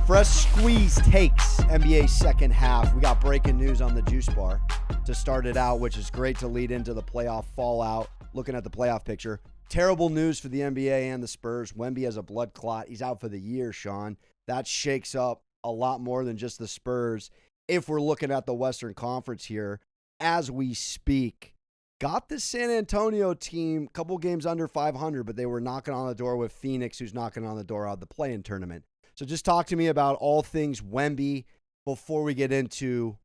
Fresh squeeze takes NBA second half. We got breaking news on the juice bar to start it out, which is great to lead into the playoff fallout. Looking at the playoff picture. Terrible news for the NBA and the Spurs. Wemby has a blood clot. He's out for the year, Sean. That shakes up a lot more than just the Spurs. If we're looking at the Western Conference here, as we speak, got the San Antonio team a couple games under 500, but they were knocking on the door with Phoenix, who's knocking on the door of the play-in tournament. So just talk to me about all things Wemby before we get into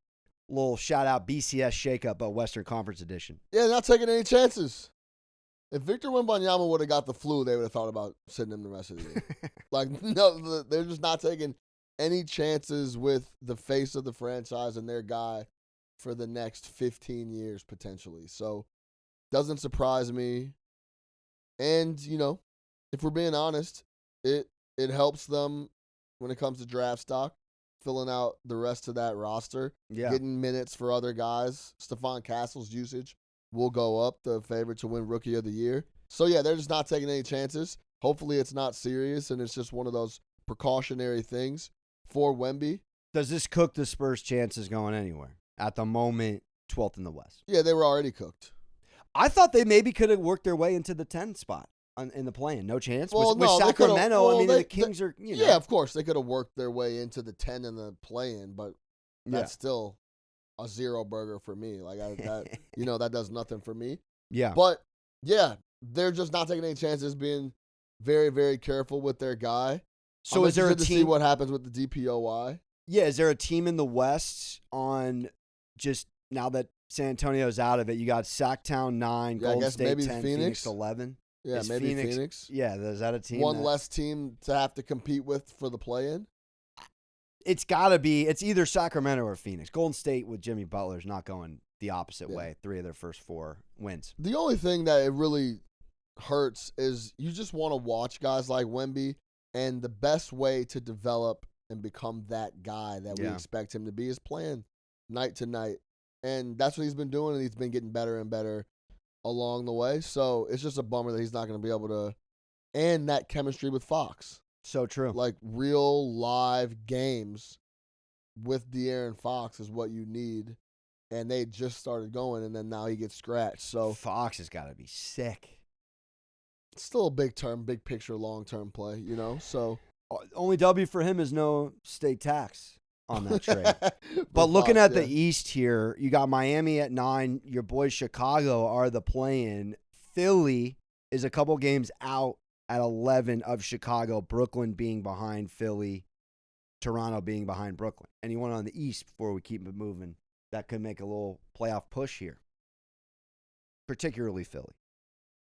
a little shout-out BCS shakeup of Western Conference edition. Yeah, not taking any chances. If Victor Wembanyama would have got the flu, they would have thought about sitting him the rest of the year. No, they're just not taking any chances with the face of the franchise and their guy for the next 15 years potentially. So, doesn't surprise me. And, if we're being honest, it helps them when it comes to draft stock, filling out the rest of that roster, getting minutes for other guys. Stephon Castle's usage will go up, the favorite to win Rookie of the Year. So, yeah, they're just not taking any chances. Hopefully it's not serious and it's just one of those precautionary things for Wemby. Does this cook the Spurs' chances going anywhere? At the moment, 12th in the West. Yeah, they were already cooked. I thought they maybe could have worked their way into the 10th spot in the play-in. No chance? Well, with Sacramento, the Kings are, Yeah, of course. They could have worked their way into the 10 in the play-in, but that's still a zero burger for me. That does nothing for me. Yeah. But, yeah, they're just not taking any chances, being very, very careful with their guy. So is there a team to see what happens with the DPOY? Yeah, is there a team in the West on just now that San Antonio's out of it? You got Sacktown 9, Golden State 10, Phoenix 11. Yeah, maybe Phoenix. Yeah, is that a team? One less team to have to compete with for the play-in? It's got to be. It's either Sacramento or Phoenix. Golden State with Jimmy Butler's not going the opposite way. 3 of their first 4 wins. The only thing that it really hurts is you just want to watch guys like Wemby, and the best way to develop and become that guy that we expect him to be is playing night to night. And that's what he's been doing, and he's been getting better and better along the way. So it's just a bummer that he's not going to be able to, and that chemistry with Fox. So true. Like real live games with De'Aaron Fox is what you need. And they just started going, and then now he gets scratched. So Fox has got to be sick. It's still a big picture, long-term play, So only W for him is no state tax on that trade. But looking at the East here, you got Miami at 9. Your boys Chicago are the play-in. Philly is a couple games out at 11 of Chicago. Brooklyn being behind Philly. Toronto being behind Brooklyn. Anyone on the East before we keep it moving that could make a little playoff push here? Particularly Philly.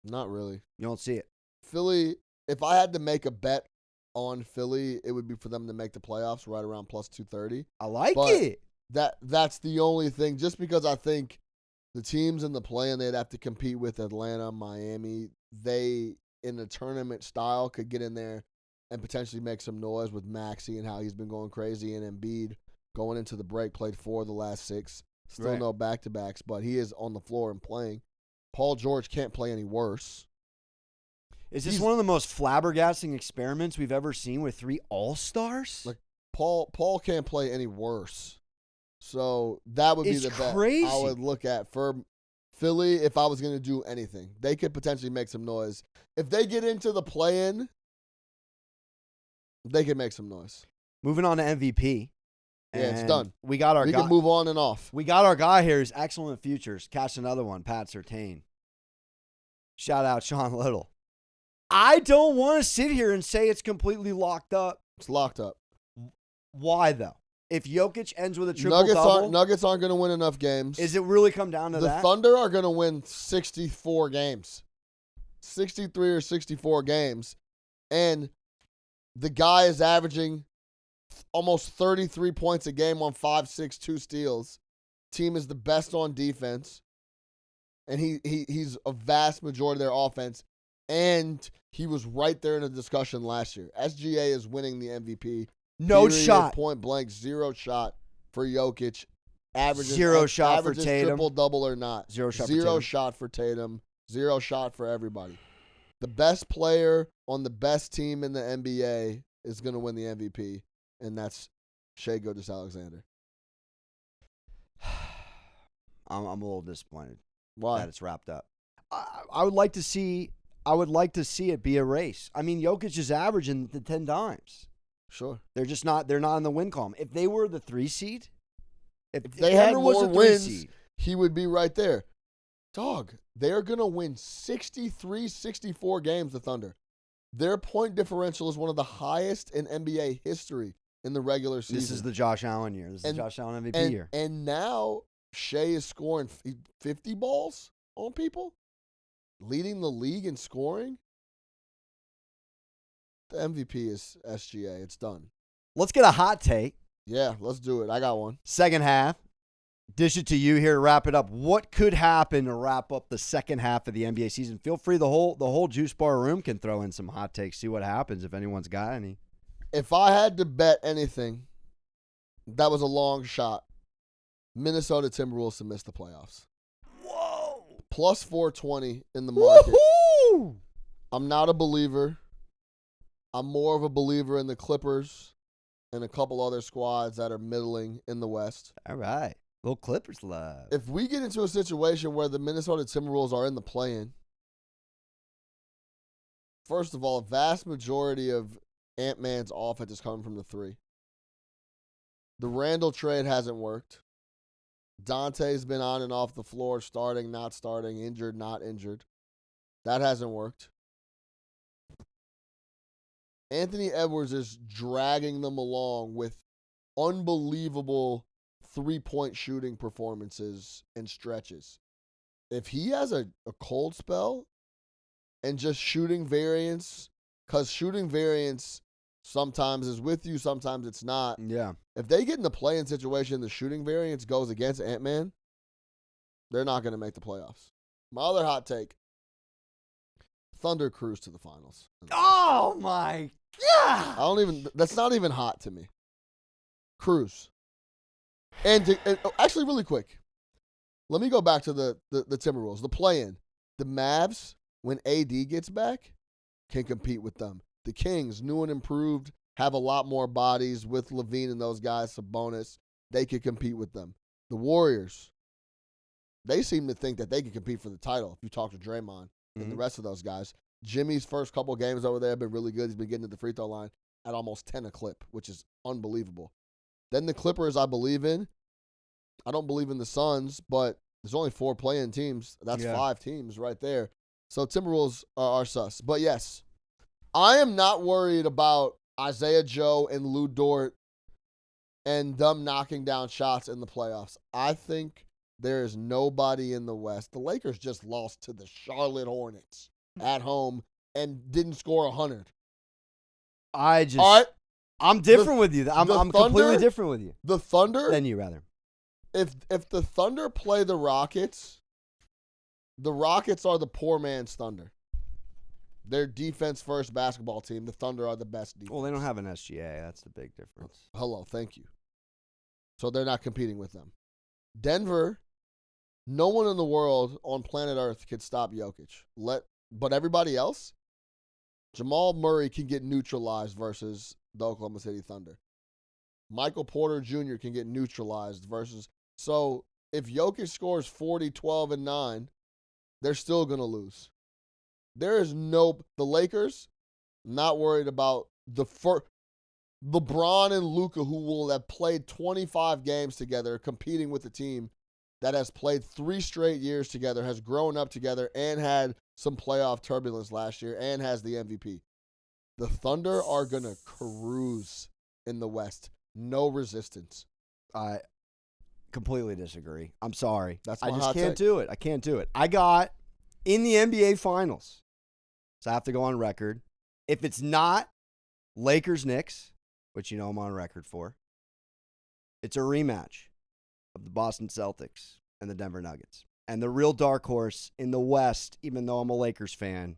Not really. You don't see it. Philly, if I had to make a bet on Philly, it would be for them to make the playoffs right around plus 230. I like it. That's the only thing. Just because I think the teams in the play-in they'd have to compete with Atlanta, Miami, they, in a tournament style, could get in there and potentially make some noise with Maxey and how he's been going crazy. And Embiid going into the break, played 4 of the last 6. Still no back-to-backs, but he is on the floor and playing. Paul George can't play any worse. Is this one of the most flabbergasting experiments we've ever seen with 3 all-stars? Like Paul can't play any worse. So that would be the bet I would look at for Philly if I was going to do anything. They could potentially make some noise. If they get into the play-in, they can make some noise. Moving on to MVP. Yeah, it's done. We got our guy. We can move on and off. We got our guy here. He's excellent futures. Catch another one, Pat Surtain. Shout out Sean Little. I don't want to sit here and say it's completely locked up. It's locked up. Why, though? If Jokic ends with a triple-double. Nuggets aren't going to win enough games. Is it really come down to that? The Thunder are going to win 64 games. 63 or 64 games. And the guy is averaging almost 33 points a game on 5-6, 2 steals. Team is the best on defense. And he's a vast majority of their offense. And he was right there in the discussion last year. SGA is winning the MVP. No shot. Point blank, 0 shot for Jokic. Averages 0 shot for Tatum. Triple-double or not. 0 shot for Tatum. 0 shot for Tatum. 0 shot for everybody. The best player on the best team in the NBA is going to win the MVP. and that's Shai Gilgeous-Alexander. I'm a little disappointed Why? that it's wrapped up. I would like to see. I would like to see it be a race. I mean, Jokic is averaging the 10 dimes. Sure. They're just not. They're not in the win column. If they were the 3 seed, If they had Denver was more a 3 wins, seed, he would be right there. Dog, they're going to win 63, 64 games, the Thunder. Their point differential is one of the highest in NBA history in the regular season. this is the Josh Allen year. This is the Josh Allen MVP year. And now Shai is scoring 50 balls on people, leading the league in scoring. The MVP is SGA. It's done. Let's get a hot take. Yeah, let's do it. I got one. Second half. Dish it to you here to wrap it up. What could happen to wrap up the second half of the NBA season? Feel free. The whole Juice Bar room can throw in some hot takes. See what happens if anyone's got any. If I had to bet anything, that was a long shot. Minnesota Timberwolves to miss the playoffs. Whoa! Plus 420 in the market. Woo-hoo! I'm not a believer. I'm more of a believer in the Clippers and a couple other squads that are middling in the West. All right. Little Clippers love. If we get into a situation where the Minnesota Timberwolves are in the play-in, first of all, a vast majority of Ant-Man's offense is coming from the 3. The Randall trade hasn't worked. Dante's been on and off the floor, starting, not starting, injured, not injured. That hasn't worked. Anthony Edwards is dragging them along with unbelievable three-point shooting performances and stretches. If he has a cold spell and just shooting variance, because shooting variance sometimes is with you, sometimes it's not. Yeah. If they get in the play-in situation, the shooting variance goes against Ant-Man, they're not going to make the playoffs. My other hot take, Thunder cruise to the finals. Oh, my God. That's not even hot to me. Cruise. And actually, really quick, let me go back to the Timberwolves, the play-in. The Mavs, when AD gets back, can compete with them. The Kings, new and improved, have a lot more bodies with Levine and those guys, Sabonis. They could compete with them. The Warriors, they seem to think that they can compete for the title if you talk to Draymond and the rest of those guys. Jimmy's first couple of games over there have been really good. He's been getting to the free throw line at almost 10 a clip, which is unbelievable. Then the Clippers, I believe in. I don't believe in the Suns, but there's only 4 play-in teams. That's 5 teams right there. So Timberwolves are sus. But yes, I am not worried about Isaiah Joe and Lou Dort and them knocking down shots in the playoffs. I think there is nobody in the West. The Lakers just lost to the Charlotte Hornets at home and didn't score 100. I'm different with you. I'm Thunder, completely different with you. The Thunder? Than you, rather. If the Thunder play the Rockets are the poor man's Thunder. They're defense-first basketball team. The Thunder are the best defense. Well, they don't have an SGA. That's the big difference. Hello, thank you. So they're not competing with them. Denver, no one in the world on planet Earth can stop Jokic. But everybody else, Jamal Murray can get neutralized versus the Oklahoma City Thunder. Michael Porter Jr. can get neutralized versus. So if Jokic scores 40, 12, and 9, they're still going to lose. The Lakers, not worried about LeBron and Luka, who will have played 25 games together, competing with a team that has played 3 straight years together, has grown up together, and had some playoff turbulence last year, and has the MVP. The Thunder are going to cruise in the West. No resistance. I completely disagree. I'm sorry. I just can't do it. I can't do it. I got in the NBA Finals, so I have to go on record. If it's not Lakers-Knicks, which you know I'm on record for, it's a rematch of the Boston Celtics and the Denver Nuggets. And the real dark horse in the West, even though I'm a Lakers fan,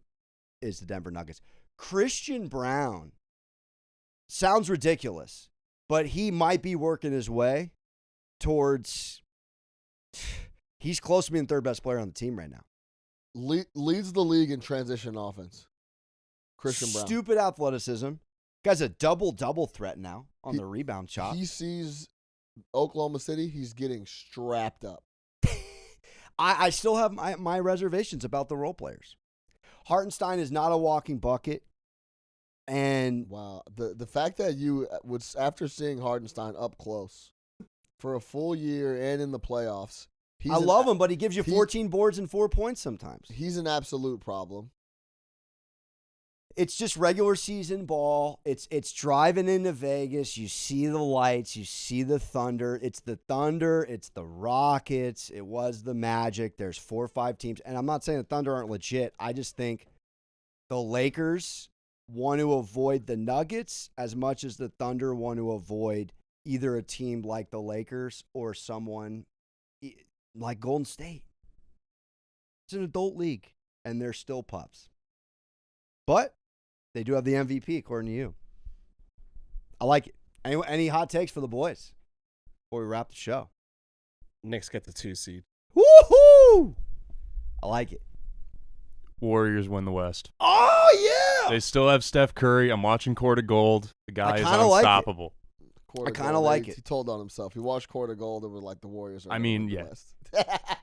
is the Denver Nuggets. Christian Brown sounds ridiculous, but he might be working his way towards. He's close to being third best player on the team right now. Leads the league in transition offense. Christian Brown. Stupid athleticism, Guy's a double threat now on the rebound chop. He sees Oklahoma City, he's getting strapped up. I still have my reservations about the role players. Hartenstein is not a walking bucket. And wow, the fact that you would, after seeing Hartenstein up close for a full year and in the playoffs, I love him, but he gives you 14 boards and 4 points sometimes. He's an absolute problem. It's just regular season ball. It's driving into Vegas. You see the lights. You see the Thunder. It's the Thunder. It's the Rockets. It was the Magic. There's 4 or 5 teams. And I'm not saying the Thunder aren't legit. I just think the Lakers want to avoid the Nuggets as much as the Thunder want to avoid either a team like the Lakers or someone like Golden State. It's an adult league, and they're still pups. But they do have the MVP, according to you. I like it. Any hot takes for the boys before we wrap the show? Knicks get the 2 seed. Woohoo! I like it. Warriors win the West. Oh, yeah! They still have Steph Curry. I'm watching Court of Gold. The guy is unstoppable. I kind of like it. He told on himself. He watched Court of Gold and was like, the Warriors are I mean, the yeah. West.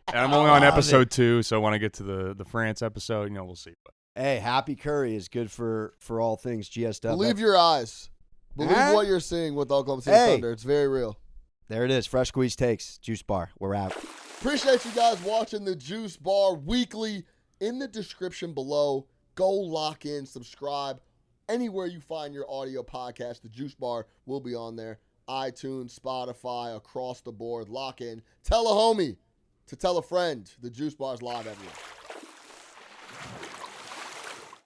And I'm only on episode 2, so when I get to the France episode, we'll see. But Hey, Happy Curry is good for all things GSW. Believe your eyes. Believe what you're seeing with Oklahoma City Thunder. It's very real. There it is. Fresh Squeeze Takes. Juice Bar. We're out. Appreciate you guys watching the Juice Bar weekly. In the description below, go lock in, subscribe. Anywhere you find your audio podcast, the Juice Bar will be on there. iTunes, Spotify, across the board. Lock in. Tell a homie to tell a friend. The Juice Bar's live everywhere.